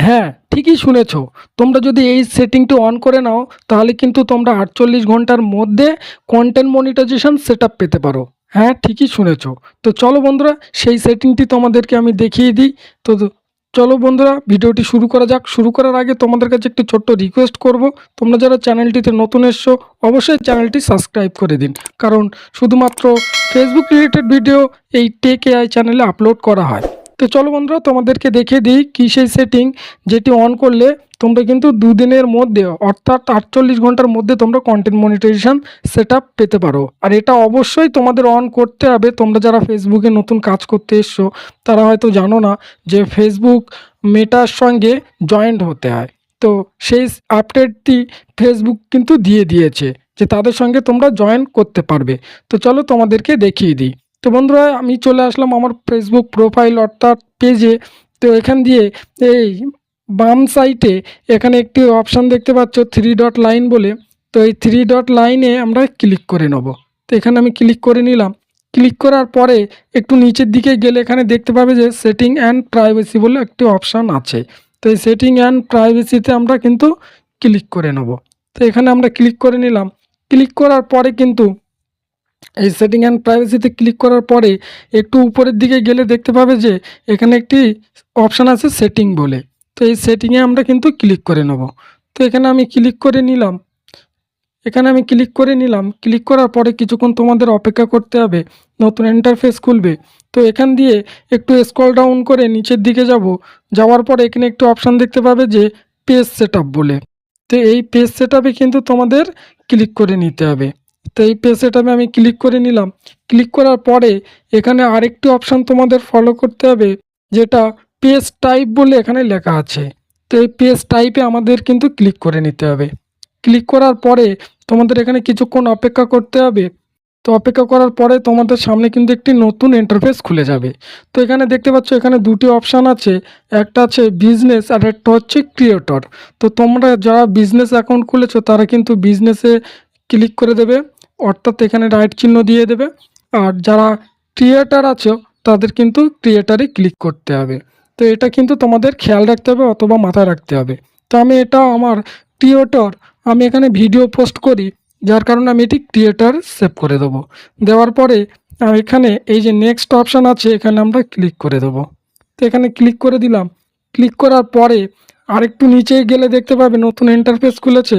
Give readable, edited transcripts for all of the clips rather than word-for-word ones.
হ্যাঁ, ঠিকই শুনেছো। তোমরা যদি এই সেটিংটি অন করে নাও তাহলে কিন্তু তোমরা 48 ঘন্টার মধ্যে কন্টেন্ট মনিটাইজেশন সেটআপ পেতে পারো। হ্যাঁ, ঠিকই শুনেছো। তো চলো বন্ধুরা, সেই সেটিংটি তোমাদেরকে আমি দেখিয়ে দিই। তো চলো বন্ধুরা, ভিডিওটি শুরু করা যাক। শুরু করার আগে তোমাদের কাছে একটি ছোট্ট রিকোয়েস্ট করব, তোমরা যারা চ্যানেলটিতে নতুন এসছো অবশ্যই চ্যানেলটি সাবস্ক্রাইব করে দিন, কারণ শুধুমাত্র ফেসবুক রিলেটেড ভিডিও এই টেক এআই চ্যানেলে আপলোড করা হয়। তো চলো বন্ধুরা, তোমাদেরকে দেখিয়ে দিই কী সেই সেটিং যেটি অন করলে তোমরা কিন্তু দুদিনের মধ্যে অর্থাৎ 48 ঘন্টার মধ্যে তোমরা কন্টেন্ট মনিটাইজেশন সেটআপ পেতে পারো। আর এটা অবশ্যই তোমাদের অন করতে হবে। তোমরা যারা ফেসবুকে নতুন কাজ করতে এসছো তারা হয়তো জানো না যে ফেসবুক মেটার সঙ্গে জয়েন্ট হতে হয়। তো সেই আপডেটটি ফেসবুক কিন্তু দিয়ে দিয়েছে যে তাদের সঙ্গে তোমরা জয়েন করতে পারবে। তো চলো তোমাদেরকে দেখিয়ে দিই। তো বন্ধুরা, আমি চলে আসলাম আমার ফেসবুক প্রোফাইল অর্থাৎ পেজে। তো এখান দিয়ে এই বাম সাইডে এখানে একটি অপশান দেখতে পাচ্ছ 3 ডট লাইন বলে। তো এই 3 ডট লাইনে আমরা ক্লিক করে নেব। তো এখানে আমি ক্লিক করে নিলাম। ক্লিক করার পরে একটু নিচের দিকে গেলে এখানে দেখতে পাবে যে সেটিং অ্যান্ড প্রাইভেসি বলে একটি অপশান আছে। তো এই সেটিং অ্যান্ড প্রাইভেসিতে আমরা কিন্তু ক্লিক করে নেব। তো এখানে আমরা ক্লিক করে নিলাম। ক্লিক করার পরে কিন্তু এই সেটিং অ্যান্ড প্রাইভেসিতে ক্লিক করার পরে একটু উপরের দিকে গেলে দেখতে পাবে যে এখানে একটি অপশান আছে সেটিং বলে। তো এই সেটিংয়ে আমরা কিন্তু ক্লিক করে নেব। তো এখানে আমি ক্লিক করে নিলাম। ক্লিক করার পরে কিছুক্ষণ তোমাদের অপেক্ষা করতে হবে, নতুন ইন্টারফেস খুলবে। তো এখান দিয়ে একটু স্ক্রল ডাউন করে নিচের দিকে যাওয়ার পরে এখানে একটু অপশান দেখতে পাবে যে পেজ সেটআপ বলে। তো এই পেজ সেটআপে কিন্তু তোমাদের ক্লিক করে নিতে হবে। তো এই পেজ সেটআপে আমি ক্লিক করে নিলাম। ক্লিক করার পরে এখানে আরেকটি অপশান তোমাদের ফলো করতে হবে, যেটা পেজ টাইপ বলে এখানে লেখা আছে। তো এই পেজ টাইপে আমাদের কিন্তু ক্লিক করে নিতে হবে। ক্লিক করার পরে তোমাদের এখানে কিছুক্ষণ অপেক্ষা করতে হবে। তো অপেক্ষা করার পরে তোমাদের সামনে কিন্তু একটি নতুন ইন্টারফেস খুলে যাবে। তো এখানে দেখতে পাচ্ছ এখানে দুটি অপশান আছে, একটা আছে বিজনেস আর একটা হচ্ছে ক্রিয়েটর। তো তোমরা যারা বিজনেস অ্যাকাউন্ট খুলেছো তারা কিন্তু বিজনেসে ক্লিক করে দেবে, অর্থাৎ এখানে রাইট চিহ্ন দিয়ে দেবে। আর যারা ক্রিয়েটার আছো তাদের কিন্তু ক্রিয়েটারে ক্লিক করতে হবে। তো এটা কিন্তু তোমাদের খেয়াল রাখতে হবে অথবা মাথায় রাখতে হবে। তো আমি এটা আমার ক্রিয়েটর, আমি এখানে ভিডিও পোস্ট করি, যার কারণে আমি এটি ক্রিয়েটার সেভ করে দেবো। দেওয়ার পরে এখানে এই যে নেক্সট অপশান আছে এখানে আমরা ক্লিক করে দেবো। তো এখানে ক্লিক করে দিলাম। ক্লিক করার পরে আরেকটু নিচে গেলে দেখতে পাবে নতুন ইন্টারফেস খুলেছে,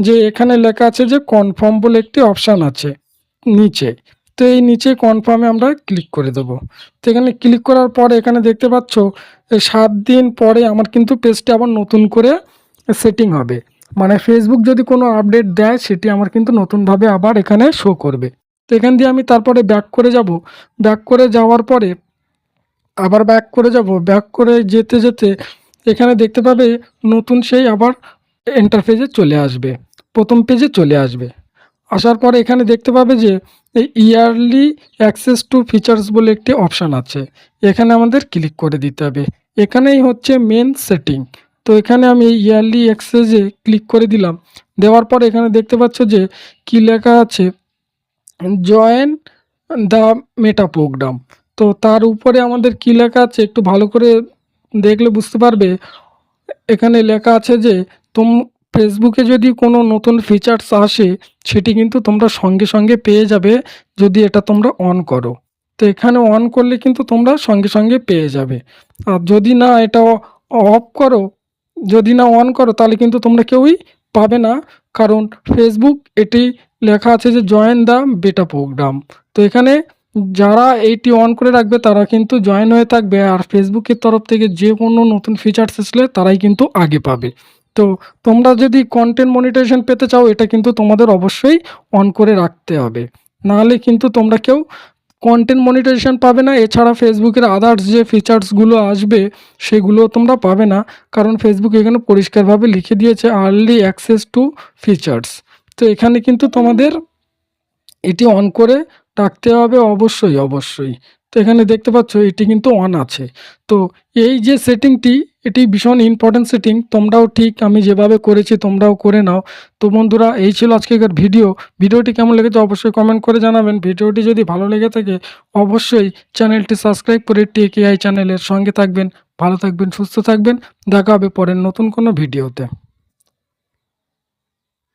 যে এখানে লেখা আছে যে কনফার্ম বলে একটি অপশান আছে নিচে। তো এই নিচে কনফার্মে আমরা ক্লিক করে দেবো। তো এখানে ক্লিক করার পরে এখানে দেখতে পাচ্ছ 7 দিন পরে আমার কিন্তু পেজটি আবার নতুন করে সেটিং হবে। মানে ফেসবুক যদি কোনো আপডেট দেয় সেটি আমার কিন্তু নতুনভাবে আবার এখানে শো করবে। তো এখান দিয়ে আমি তারপরে ব্যাক করে যাব। ব্যাক করে যাওয়ার পরে আবার ব্যাক করে যেতে যেতে এখানে দেখতে পাবে নতুন সেই আবার ইন্টারফেসে চলে আসবে, প্রথম পেজে চলে আসবে। আসার পরে এখানে দেখতে পাবে যে এই ইয়ারলি অ্যাক্সেস টু ফিচার্স বলে একটি অপশান আছে, এখানে আমাদের ক্লিক করে দিতে হবে। এখানেই হচ্ছে মেন সেটিং। তো এখানে আমি এই ইয়ারলি অ্যাক্সেসে ক্লিক করে দিলাম। দেওয়ার পরে এখানে দেখতে পাচ্ছ যে কী লেখা আছে, জয়েন দ্য মেটা প্রোগ্রাম। তো তার উপরে আমাদের কী লেখা আছে একটু ভালো করে দেখলে বুঝতে পারবে। এখানে লেখা আছে যে ফেসবুকে যদি কোনো নতুন ফিচার্স আসে সেটি কিন্তু তোমরা সঙ্গে সঙ্গে পেয়ে যাবে যদি এটা তোমরা অন করো। তো এখানে অন করলে কিন্তু তোমরা সঙ্গে সঙ্গে পেয়ে যাবে। আর যদি না এটা অফ করো, যদি না অন করো তাহলে কিন্তু তোমরা কেউই পাবে না, কারণ ফেসবুক এটি লেখা আছে যে জয়েন দ্য বেটা প্রোগ্রাম। তো এখানে যারা এইটি অন করে রাখবে তারা কিন্তু জয়েন হয়ে থাকবে, আর ফেসবুকের তরফ থেকে যে কোনো নতুন ফিচার্স আসলে তারাই কিন্তু আগে পাবে। তো তোমরা যদি কন্টেন্ট মনিটাইজেশন পেতে চাও এটা কিন্তু তোমাদের অবশ্যই অন করে রাখতে হবে, নাহলে কিন্তু তোমরা কেউ কন্টেন্ট মনিটাইজেশন পাবে না। এছাড়া ফেসবুকের আদার্স যে ফিচার্সগুলো আসবে সেগুলো তোমরা পাবে না, কারণ ফেসবুক এখানে পরিষ্কারভাবে লিখে দিয়েছে আর্লি অ্যাক্সেস টু ফিচার্স। তো এখানে কিন্তু তোমাদের এটি অন করে রাখতে হবে অবশ্যই অবশ্যই। তো এখানে দেখতে পাচ্ছ এটি কিন্তু অন আছে। তো এই যে সেটিংটি এটি ভীষণ ইম্পর্ট্যান্ট সেটিং, তোমরাও ঠিক আমি যেভাবে করেছি তোমরাও করে নাও। তো বন্ধুরা, এই ছিল আজকের ভিডিওটি কেমন লেগেছে অবশ্যই কমেন্ট করে জানাবেন। ভিডিওটি যদি ভালো লেগে থাকে অবশ্যই চ্যানেলটি সাবস্ক্রাইব করে টেক এআই চ্যানেলের সঙ্গে থাকবেন। ভালো থাকবেন, সুস্থ থাকবেন। দেখা হবে পরের নতুন কোনো ভিডিওতে।